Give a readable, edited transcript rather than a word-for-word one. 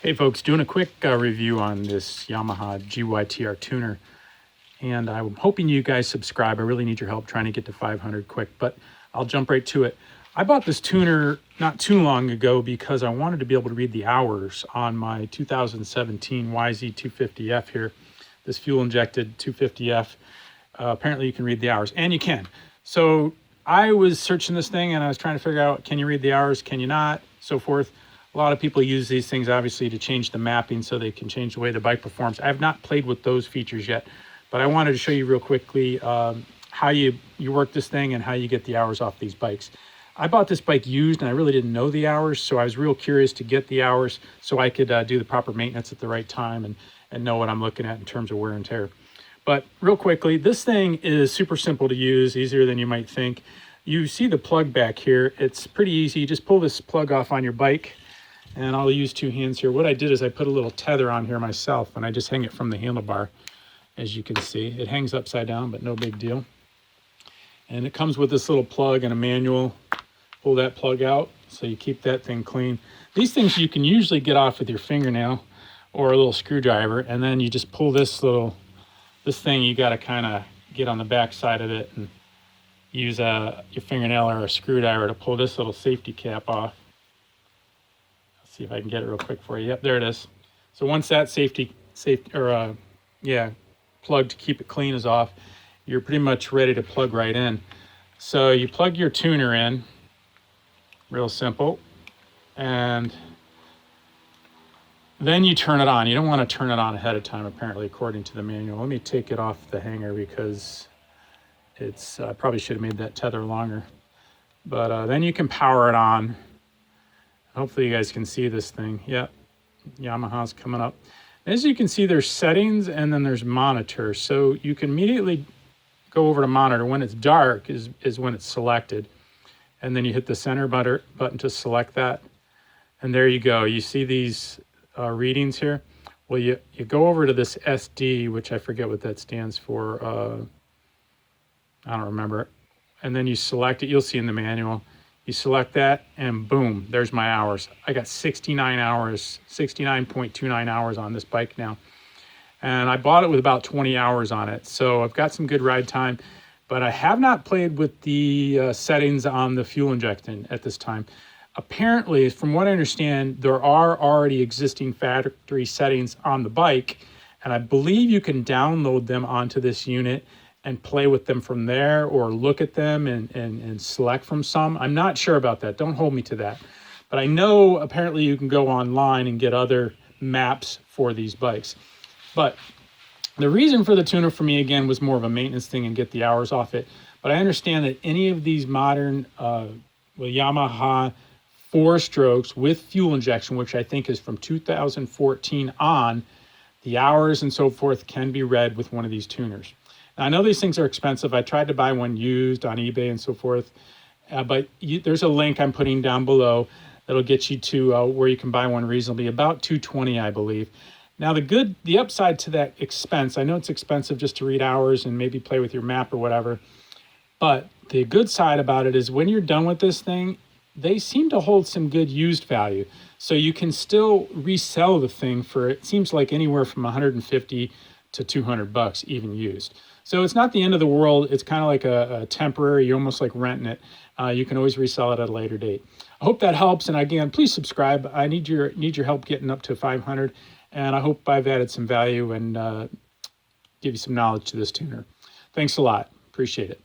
Hey folks, doing a quick review on this Yamaha GYTR Tuner, and I'm hoping you guys subscribe. I really need your help trying to get to 500 quick, but I'll jump right to it. I bought this tuner not too long ago because I wanted to be able to read the hours on my 2017 YZ250F here, this fuel-injected 250F. Apparently you can read the hours, and you can. So I was searching this thing and I was trying to figure out, can you read the hours, can you not, so forth. A lot of people use these things obviously to change the mapping so they can change the way the bike performs. I have not played with those features yet, but I wanted to show you real quickly how you work this thing and how you get the hours off these bikes. I bought this bike used and I really didn't know the hours, so I was real curious to get the hours so I could do the proper maintenance at the right time and know what I'm looking at in terms of wear and tear. But real quickly, this thing is super simple to use, easier than you might think. You see the plug back here. It's pretty easy. You just pull this plug off on your bike, and I'll use two hands here. What I did is I put a little tether on here myself, and I just hang it from the handlebar. As you can see, it hangs upside down, but no big deal. And it comes with this little plug and a manual. Pull that plug out so you keep that thing clean. These things you can usually get off with your fingernail or a little screwdriver, and then you just pull this thing. You got to kind of get on the back side of it and use your fingernail or a screwdriver to pull this little safety cap off. Let's see if I can get it real quick for you. Yep, there it is. So once that plug to keep it clean is off, you're pretty much ready to plug right in. So you plug your tuner in, real simple, and then you turn it on. You don't want to turn it on ahead of time, apparently, according to the manual. Let me take it off the hanger because it's I probably should have made that tether longer. But then you can power it on. Hopefully you guys can see this thing. Yep, Yamaha's coming up. As you can see, there's settings and then there's monitor. So you can immediately go over to monitor. When it's dark is when it's selected. And then you hit the center button to select that. And there you go. You see these readings here. Well, you go over to this SD, which I forget what that stands for. I don't remember. And then you select it. You'll see in the manual. You select that and boom, there's my hours. I got 69 hours, 69.29 hours on this bike now. And I bought it with about 20 hours on it. So I've got some good ride time, but I have not played with the settings on the fuel injection at this time. Apparently, from what I understand, there are already existing factory settings on the bike, and I believe you can download them onto this unit and play with them from there, or look at them and select from some. I'm not sure about that. Don't hold me to that. But I know apparently you can go online and get other maps for these bikes. But the reason for the tuner for me, again, was more of a maintenance thing and get the hours off it. But I understand that any of these modern Yamaha 4-strokes with fuel injection, which I think is from 2014 on, the hours and so forth can be read with one of these tuners. Now, I know these things are expensive. I tried to buy one used on eBay and so forth, but there's a link I'm putting down below that'll get you to where you can buy one reasonably, about $220, I believe. Now, the upside to that expense, I know it's expensive just to read hours and maybe play with your map or whatever, but the good side about it is when you're done with this thing, they seem to hold some good used value. So you can still resell the thing for, it seems like anywhere from 150 to 200 bucks even used. So it's not the end of the world. It's kind of like a temporary, you're almost like renting it. You can always resell it at a later date. I hope that helps. And again, please subscribe. I need your help getting up to 500. And I hope I've added some value and give you some knowledge to this tuner. Thanks a lot. Appreciate it.